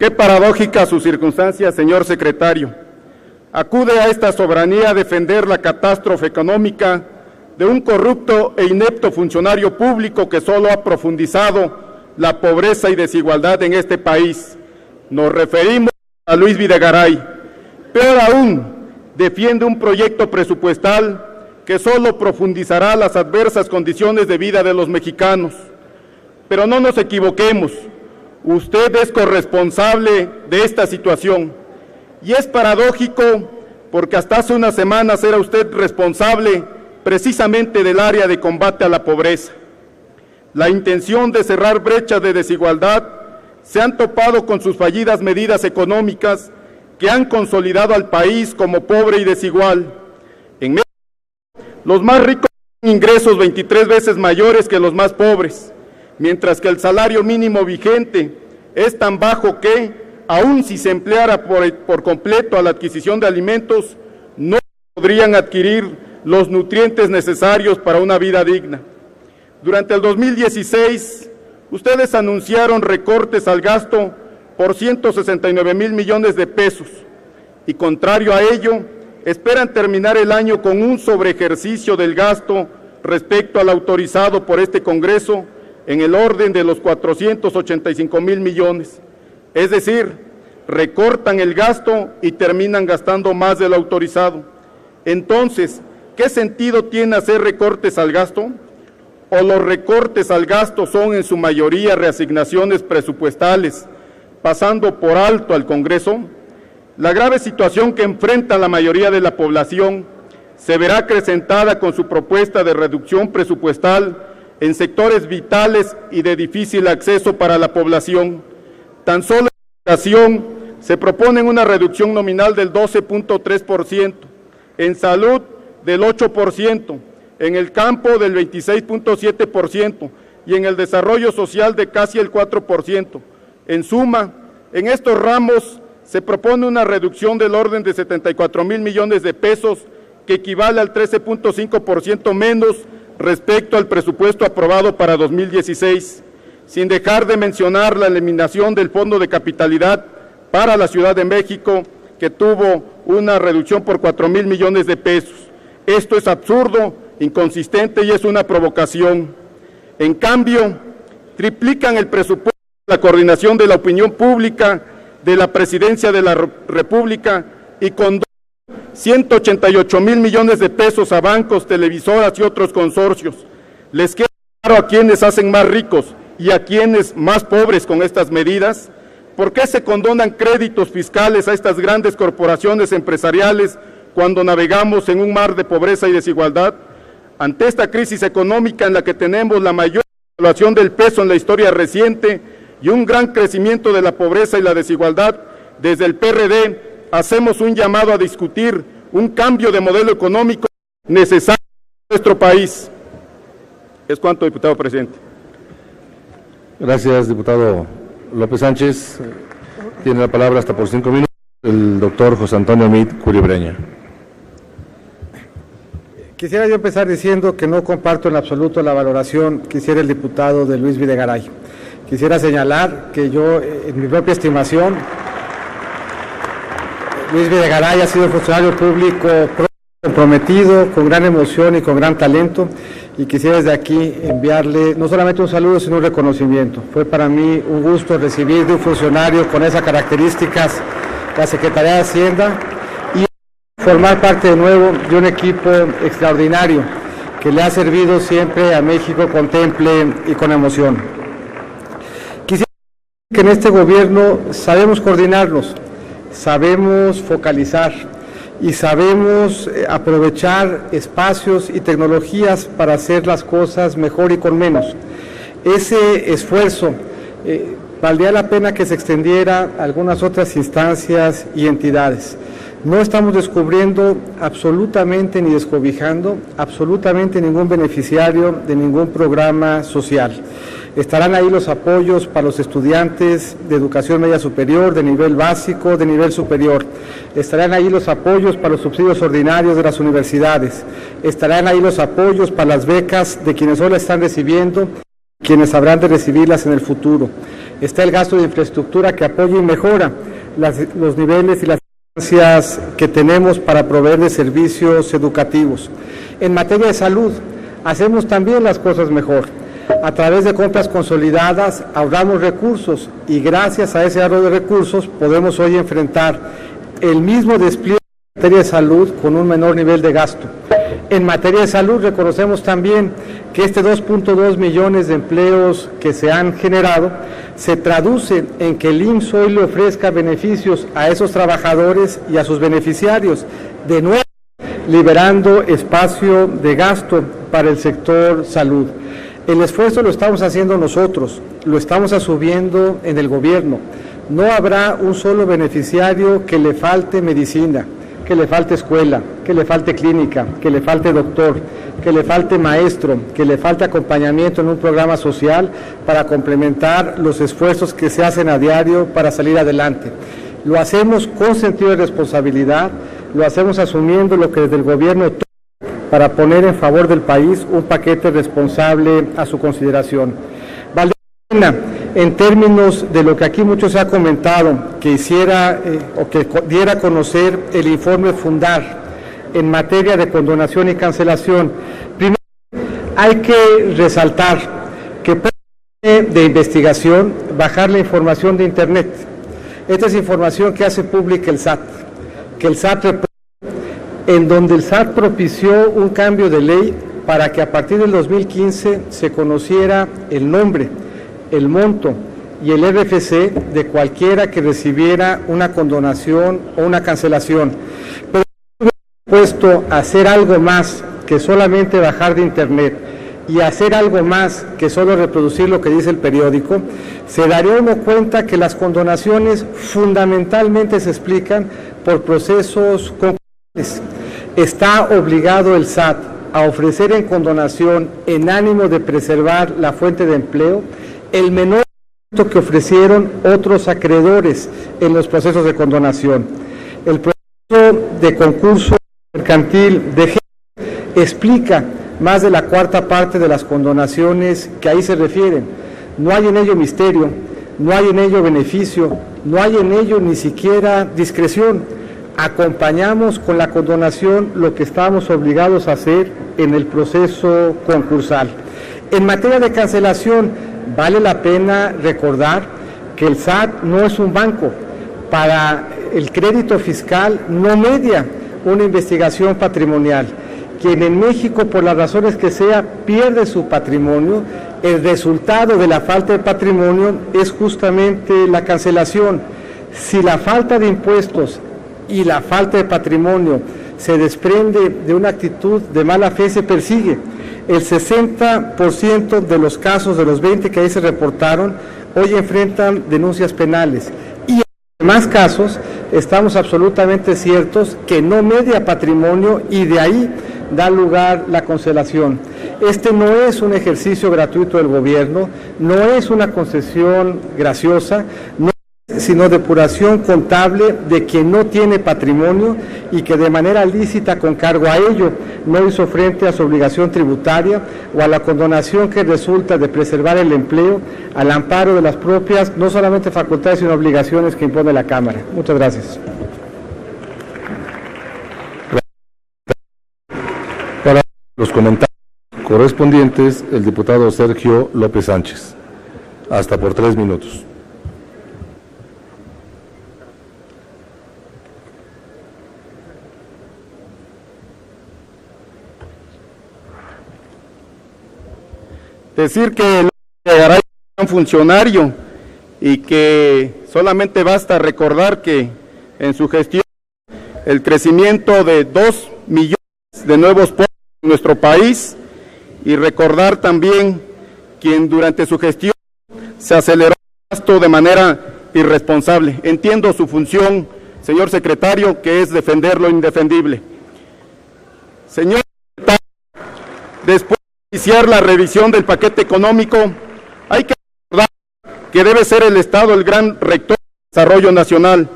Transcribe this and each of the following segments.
Qué paradójica su circunstancia, señor secretario. Acude a esta soberanía a defender la catástrofe económica de un corrupto e inepto funcionario público que solo ha profundizado la pobreza y desigualdad en este país. Nos referimos a Luis Videgaray. Peor aún, defiende un proyecto presupuestal que solo profundizará las adversas condiciones de vida de los mexicanos. Pero no nos equivoquemos, usted es corresponsable de esta situación. Y es paradójico porque hasta hace unas semanas era usted responsable precisamente del área de combate a la pobreza. La intención de cerrar brechas de desigualdad se han topado con sus fallidas medidas económicas que han consolidado al país como pobre y desigual. En México, los más ricos tienen ingresos 23 veces mayores que los más pobres, mientras que el salario mínimo vigente es tan bajo que, aun si se empleara por completo a la adquisición de alimentos, no podrían adquirir los nutrientes necesarios para una vida digna. Durante el 2016, ustedes anunciaron recortes al gasto por 169,000 millones de pesos y, contrario a ello, esperan terminar el año con un sobreejercicio del gasto respecto al autorizado por este Congreso en el orden de los 485,000 millones. Es decir, recortan el gasto y terminan gastando más de lo autorizado. Entonces, ¿qué sentido tiene hacer recortes al gasto? ¿O los recortes al gasto son en su mayoría reasignaciones presupuestales, pasando por alto al Congreso? La grave situación que enfrenta la mayoría de la población se verá acrecentada con su propuesta de reducción presupuestal en sectores vitales y de difícil acceso para la población. Tan solo en educación se propone una reducción nominal del 12.3%, en salud del 8%, en el campo del 26.7% y en el desarrollo social de casi el 4%. En suma, en estos ramos se propone una reducción del orden de 74,000 millones de pesos, que equivale al 13.5% menos respecto al presupuesto aprobado para 2016, sin dejar de mencionar la eliminación del Fondo de Capitalidad para la Ciudad de México, que tuvo una reducción por 4,000 millones de pesos. Esto es absurdo, inconsistente y es una provocación. En cambio, triplican el presupuesto de la coordinación de la opinión pública de la Presidencia de la República y con 188,000 millones de pesos a bancos, televisoras y otros consorcios. ¿Les queda claro a quienes hacen más ricos y a quienes más pobres con estas medidas? ¿Por qué se condonan créditos fiscales a estas grandes corporaciones empresariales cuando navegamos en un mar de pobreza y desigualdad? Ante esta crisis económica en la que tenemos la mayor devaluación del peso en la historia reciente y un gran crecimiento de la pobreza y la desigualdad, desde el PRD hacemos un llamado a discutir un cambio de modelo económico necesario en nuestro país. Es cuanto, diputado presidente. Gracias, diputado López Sánchez. Tiene la palabra hasta por 5 minutos el doctor José Antonio Meade Curibreña. Quisiera yo empezar diciendo que no comparto en absoluto la valoración que hiciera el diputado de Luis Videgaray. Quisiera señalar que yo, en mi propia estimación, Luis Videgaray ha sido funcionario público comprometido, con gran emoción y con gran talento, y quisiera desde aquí enviarle no solamente un saludo, sino un reconocimiento. Fue para mí un gusto recibir de un funcionario con esas características la Secretaría de Hacienda y formar parte de nuevo de un equipo extraordinario que le ha servido siempre a México con temple y con emoción. Quisiera decir que en este gobierno sabemos coordinarnos, sabemos focalizar y sabemos aprovechar espacios y tecnologías para hacer las cosas mejor y con menos. Ese esfuerzo valdría la pena que se extendiera a algunas otras instancias y entidades. No estamos descubriendo absolutamente ni descobijando absolutamente ningún beneficiario de ningún programa social. Estarán ahí los apoyos para los estudiantes de educación media superior, de nivel básico, de nivel superior. Estarán ahí los apoyos para los subsidios ordinarios de las universidades. Estarán ahí los apoyos para las becas de quienes hoy las están recibiendo, quienes habrán de recibirlas en el futuro. está el gasto de infraestructura que apoya y mejora los niveles y las instancias que tenemos para proveer de servicios educativos. En materia de salud, hacemos también las cosas mejor. A través de compras consolidadas ahorramos recursos y gracias a ese ahorro de recursos podemos hoy enfrentar el mismo despliegue en materia de salud con un menor nivel de gasto. En materia de salud reconocemos también que este 2.2 millones de empleos que se han generado se traduce en que el IMSS hoy le ofrezca beneficios a esos trabajadores y a sus beneficiarios, de nuevo liberando espacio de gasto para el sector salud. El esfuerzo lo estamos haciendo nosotros, lo estamos asumiendo en el gobierno. No habrá un solo beneficiario que le falte medicina, que le falte escuela, que le falte clínica, que le falte doctor, que le falte maestro, que le falte acompañamiento en un programa social para complementar los esfuerzos que se hacen a diario para salir adelante. Lo hacemos con sentido de responsabilidad, lo hacemos asumiendo lo que desde el gobierno para poner en favor del país un paquete responsable a su consideración. Vale la pena, en términos de lo que aquí mucho se ha comentado, que hiciera o que diera a conocer el informe Fundar en materia de condonación y cancelación. Primero, hay que resaltar que de investigación bajar la información de Internet. Esta es información que hace pública el SAT, que el SAT en donde el SAT propició un cambio de ley para que a partir del 2015 se conociera el nombre, el monto y el RFC de cualquiera que recibiera una condonación o una cancelación. Pero puesto a hacer algo más que solamente bajar de Internet y hacer algo más que solo reproducir lo que dice el periódico, se daría uno cuenta que las condonaciones fundamentalmente se explican por procesos concurrentes. Está obligado el SAT a ofrecer en condonación, en ánimo de preservar la fuente de empleo, el menor que ofrecieron otros acreedores en los procesos de condonación. El proceso de concurso mercantil de género explica más de la cuarta parte de las condonaciones que ahí se refieren. No hay en ello misterio, no hay en ello beneficio, no hay en ello ni siquiera discreción. Acompañamos con la condonación lo que estamos obligados a hacer en el proceso concursal. En materia de cancelación, vale la pena recordar que el SAT no es un banco. Para el crédito fiscal no media una investigación patrimonial. Quien en México, por las razones que sea, pierde su patrimonio, el resultado de la falta de patrimonio es justamente la cancelación. Si la falta de impuestos y la falta de patrimonio se desprende de una actitud de mala fe, se persigue. El 60% de los casos, de los 20 que ahí se reportaron, hoy enfrentan denuncias penales. Y en demás casos, estamos absolutamente ciertos que no media patrimonio y de ahí da lugar la cancelación. Este no es un ejercicio gratuito del gobierno, no es una concesión graciosa, no sino depuración contable de quien no tiene patrimonio y que de manera lícita con cargo a ello no hizo frente a su obligación tributaria o a la condonación que resulta de preservar el empleo al amparo de las propias, no solamente facultades, sino obligaciones que impone la Cámara. Muchas gracias. Para los comentarios correspondientes, el diputado Sergio López Sánchez. Hasta por 3 minutos. Decir que Garay es un funcionario y que solamente basta recordar que en su gestión el crecimiento de 2 millones de nuevos pueblos en nuestro país y recordar también quien durante su gestión se aceleró el gasto de manera irresponsable. Entiendo su función, señor secretario, que es defender lo indefendible. Señor secretario, después iniciar la revisión del paquete económico, hay que recordar que debe ser el Estado el gran rector del desarrollo nacional.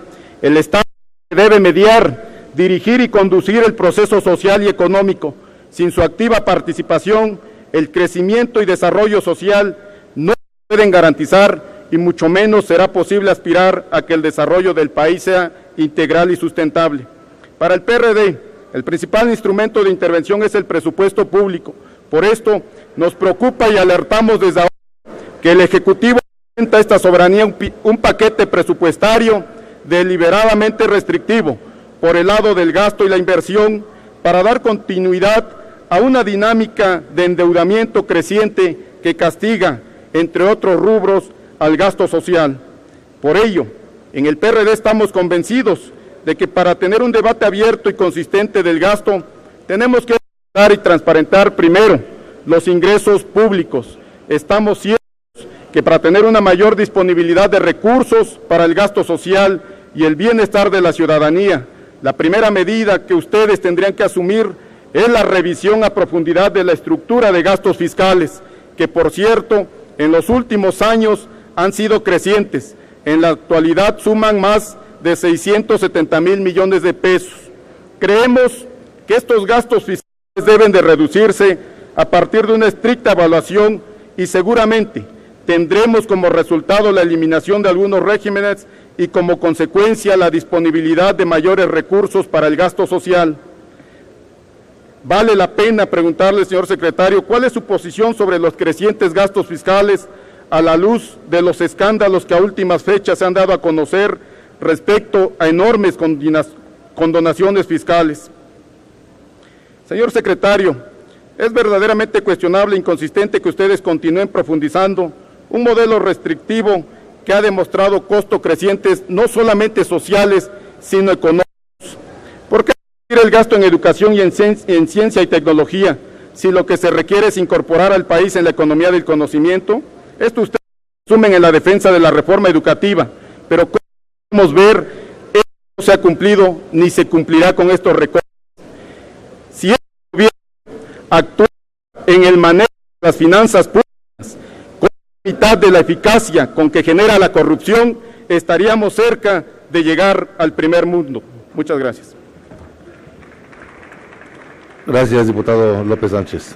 El Estado debe mediar, dirigir y conducir el proceso social y económico. Sin su activa participación, el crecimiento y desarrollo social no se pueden garantizar y y mucho menos será posible aspirar a que el desarrollo del país sea integral y sustentable. Para el PRD, el principal instrumento de intervención es el presupuesto público. Por esto, nos preocupa y alertamos desde ahora que el Ejecutivo presenta a esta soberanía un paquete presupuestario deliberadamente restrictivo por el lado del gasto y la inversión para dar continuidad a una dinámica de endeudamiento creciente que castiga, entre otros rubros, al gasto social. Por ello, en el PRD estamos convencidos de que para tener un debate abierto y consistente del gasto, tenemos que dar y transparentar primero los ingresos públicos. Estamos ciertos que para tener una mayor disponibilidad de recursos para el gasto social y el bienestar de la ciudadanía, la primera medida que ustedes tendrían que asumir es la revisión a profundidad de la estructura de gastos fiscales, que por cierto, en los últimos años han sido crecientes. En la actualidad suman más de 670,000 millones de pesos. Creemos que estos gastos fiscales deben de reducirse a partir de una estricta evaluación y seguramente tendremos como resultado la eliminación de algunos regímenes y como consecuencia la disponibilidad de mayores recursos para el gasto social. Vale la pena preguntarle, señor secretario, ¿cuál es su posición sobre los crecientes gastos fiscales a la luz de los escándalos que a últimas fechas se han dado a conocer respecto a enormes condonaciones fiscales? Señor secretario, es verdaderamente cuestionable e inconsistente que ustedes continúen profundizando un modelo restrictivo que ha demostrado costos crecientes no solamente sociales, sino económicos. ¿Por qué reducir el gasto en educación y en ciencia y tecnología si lo que se requiere es incorporar al país en la economía del conocimiento? Esto ustedes asumen en la defensa de la reforma educativa, pero como podemos ver, esto no se ha cumplido ni se cumplirá con estos recortes. Si el gobierno actúa en el manejo de las finanzas públicas con la mitad de la eficacia con que genera la corrupción, estaríamos cerca de llegar al primer mundo. Muchas gracias. Gracias, diputado López Sánchez.